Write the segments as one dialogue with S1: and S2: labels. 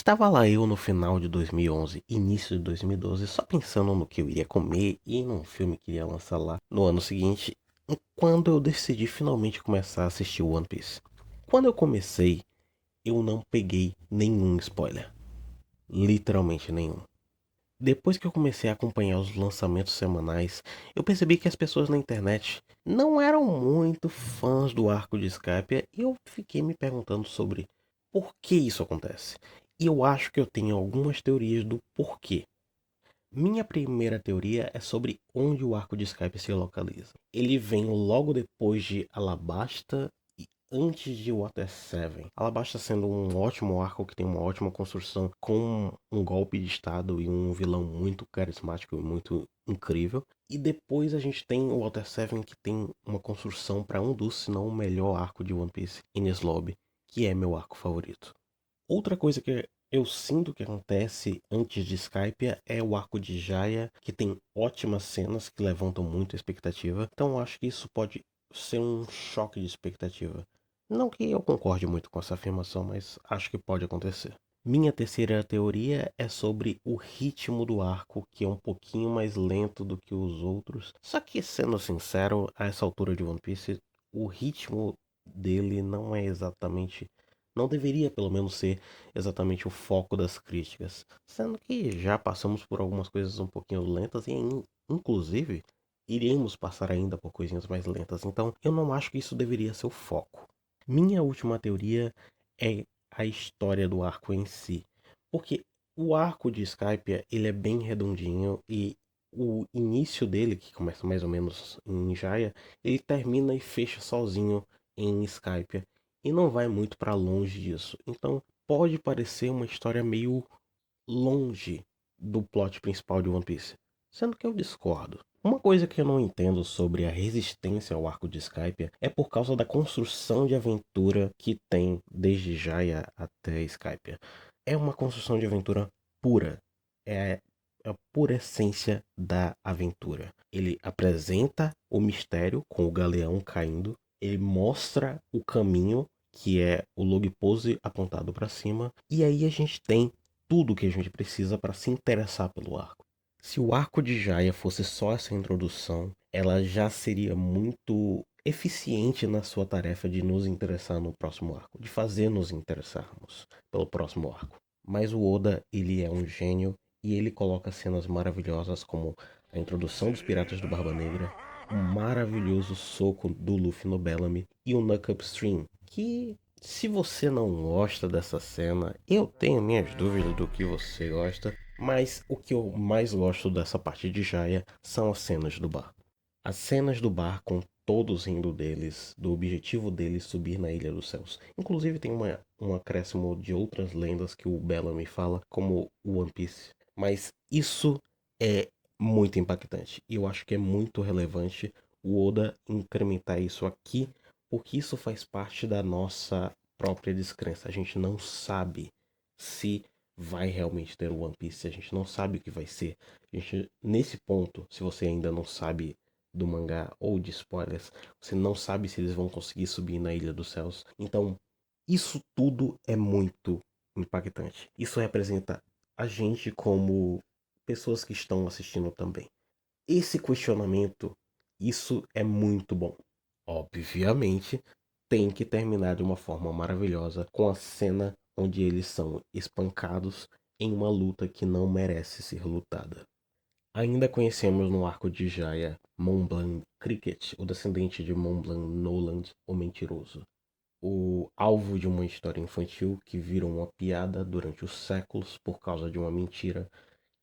S1: Estava lá eu no final de 2011, início de 2012, só pensando no que eu iria comer e num filme que iria lançar lá no ano seguinte, quando eu decidi finalmente começar a assistir One Piece. Quando eu comecei, eu não peguei nenhum spoiler, literalmente nenhum. Depois que eu comecei a acompanhar os lançamentos semanais, eu percebi que as pessoas na internet não eram muito fãs do arco de Skypiea e eu fiquei me perguntando sobre por que isso acontece. E eu acho que eu tenho algumas teorias do porquê. Minha primeira teoria é sobre onde o arco de Skypiea se localiza. Ele vem logo depois de Alabasta e antes de Water 7. Alabasta sendo um ótimo arco que tem uma ótima construção com um golpe de estado e um vilão muito carismático e muito incrível. E depois a gente tem o Water 7 que tem uma construção para um dos, se não o melhor arco de One Piece, Enies Lobby, que é meu arco favorito. Outra coisa que eu sinto que acontece antes de Skypiea é o arco de Jaya, que tem ótimas cenas que levantam muito a expectativa. Então eu acho que isso pode ser um choque de expectativa. Não que eu concorde muito com essa afirmação, mas acho que pode acontecer. Minha terceira teoria é sobre o ritmo do arco, que é um pouquinho mais lento do que os outros. Só que, sendo sincero, a essa altura de One Piece, o ritmo dele não é exatamente, não deveria pelo menos ser exatamente o foco das críticas, sendo que já passamos por algumas coisas um pouquinho lentas e inclusive iremos passar ainda por coisinhas mais lentas, então eu não acho que isso deveria ser o foco. Minha última teoria é a história do arco em si, porque o arco de Skypiea ele é bem redondinho e o início dele, que começa mais ou menos em Jaya, ele termina e fecha sozinho em Skypiea e não vai muito para longe disso. Então pode parecer uma história meio longe do plot principal de One Piece, sendo que eu discordo. Uma coisa que eu não entendo sobre a resistência ao arco de Skypiea é por causa da construção de aventura que tem desde Jaya até Skypiea. É uma construção de aventura pura. É a pura essência da aventura. Ele apresenta o mistério com o galeão caindo, ele mostra o caminho que é o log pose apontado para cima, e aí a gente tem tudo que a gente precisa para se interessar pelo arco. Se o arco de Jaya fosse só essa introdução, ela já seria muito eficiente na sua tarefa de nos interessar no próximo arco, de fazer nos interessarmos pelo próximo arco. Mas o Oda, ele é um gênio e ele coloca cenas maravilhosas como a introdução dos Piratas do Barba Negra, o maravilhoso soco do Luffy no Bellamy e o Knuck Upstream, que se você não gosta dessa cena, eu tenho minhas dúvidas do que você gosta, mas o que eu mais gosto dessa parte de Jaya são as cenas do bar. As cenas do bar com todos rindo deles, do objetivo deles subir na Ilha dos Céus. Inclusive tem um acréscimo de outras lendas que o Bellamy fala, como o One Piece. Mas isso é muito impactante. E eu acho que é muito relevante o Oda incrementar isso aqui, porque isso faz parte da nossa própria descrença. A gente não sabe se vai realmente ter o One Piece, a gente não sabe o que vai ser. A gente, nesse ponto, se você ainda não sabe do mangá ou de spoilers, você não sabe se eles vão conseguir subir na Ilha dos Céus. Então, isso tudo é muito impactante. Isso representa a gente como pessoas que estão assistindo também. Esse questionamento, isso é muito bom. Obviamente, tem que terminar de uma forma maravilhosa com a cena onde eles são espancados em uma luta que não merece ser lutada. Ainda conhecemos no arco de Jaya Montblanc Cricket, o descendente de Montblanc Noland, o mentiroso. O alvo de uma história infantil que virou uma piada durante os séculos por causa de uma mentira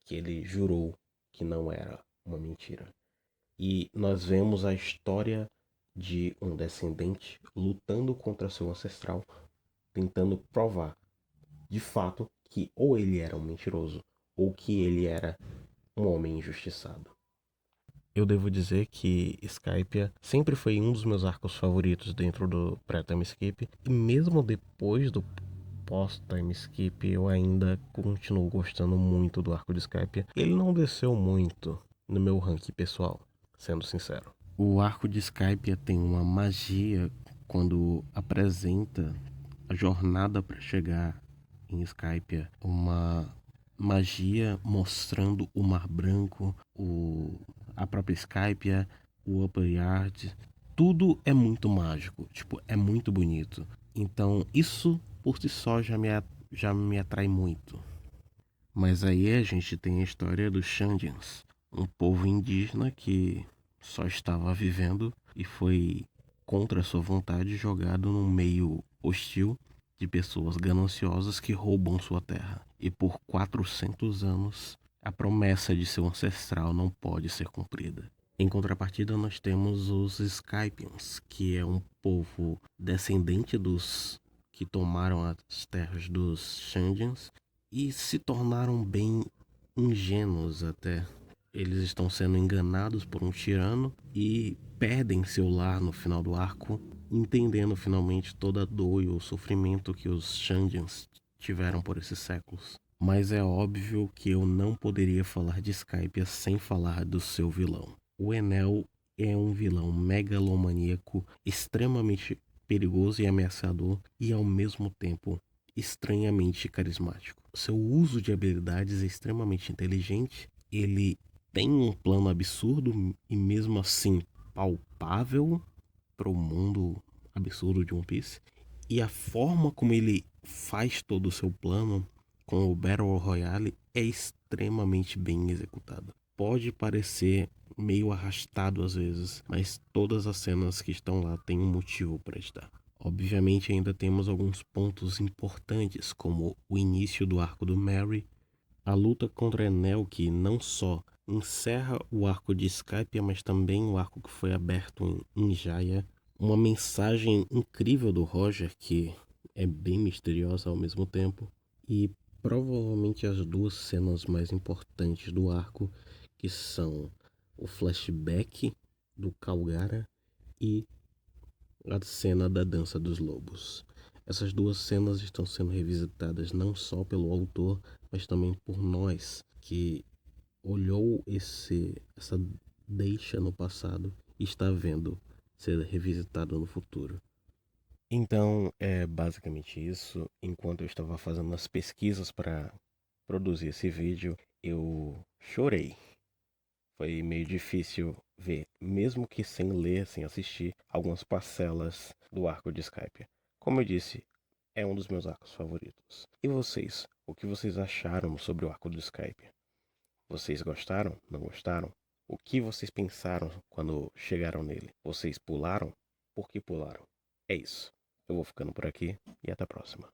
S1: que ele jurou que não era uma mentira. E nós vemos a história de um descendente lutando contra seu ancestral, tentando provar de fato que ou ele era um mentiroso ou que ele era um homem injustiçado. Eu devo dizer que Skypiea sempre foi um dos meus arcos favoritos dentro do pré-time skip, e mesmo depois do pós-time skip eu ainda continuo gostando muito do arco de Skypiea. Ele não desceu muito no meu ranking pessoal, sendo sincero. O arco de Skypiea tem uma magia quando apresenta a jornada para chegar em Skypiea uma magia mostrando o Mar Branco, a própria Skypiea, o Upper Yard. Tudo é muito mágico, tipo, é muito bonito. Então, isso por si só já me atrai muito. Mas aí a gente tem a história dos Xandians, um povo indígena que só estava vivendo e foi, contra sua vontade, jogado num meio hostil de pessoas gananciosas que roubam sua terra. E por 400 anos, a promessa de seu ancestral não pode ser cumprida. Em contrapartida, nós temos os Skypians, que é um povo descendente dos que tomaram as terras dos Xandians e se tornaram bem ingênuos até. Eles estão sendo enganados por um tirano e perdem seu lar no final do arco, entendendo finalmente toda a dor e o sofrimento que os Xandians tiveram por esses séculos. Mas é óbvio que eu não poderia falar de Skypiea sem falar do seu vilão. O Enel é um vilão megalomaníaco, extremamente perigoso e ameaçador e ao mesmo tempo estranhamente carismático. Seu uso de habilidades é extremamente inteligente, ele tem um plano absurdo e mesmo assim palpável para o mundo absurdo de One Piece. E a forma como ele faz todo o seu plano com o Battle Royale é extremamente bem executada. Pode parecer meio arrastado às vezes, mas todas as cenas que estão lá têm um motivo para estar. Obviamente ainda temos alguns pontos importantes, como o início do arco do Mary, a luta contra Enel, que não só encerra o arco de Skypiea, mas também o arco que foi aberto em Jaya. Uma mensagem incrível do Roger, que é bem misteriosa ao mesmo tempo. E provavelmente as duas cenas mais importantes do arco, que são o flashback do Kalgara e a cena da Dança dos Lobos. Essas duas cenas estão sendo revisitadas não só pelo autor, mas também por nós, que olhou essa deixa no passado e está vendo ser revisitado no futuro. Então, é basicamente isso. Enquanto eu estava fazendo as pesquisas para produzir esse vídeo, eu chorei. Foi meio difícil ver, mesmo que sem ler, sem assistir, algumas parcelas do arco de Skypiea. Como eu disse, é um dos meus arcos favoritos. E vocês? O que vocês acharam sobre o arco do Skypiea? Vocês gostaram? Não gostaram? O que vocês pensaram quando chegaram nele? Vocês pularam? Por que pularam? É isso. Eu vou ficando por aqui e até a próxima.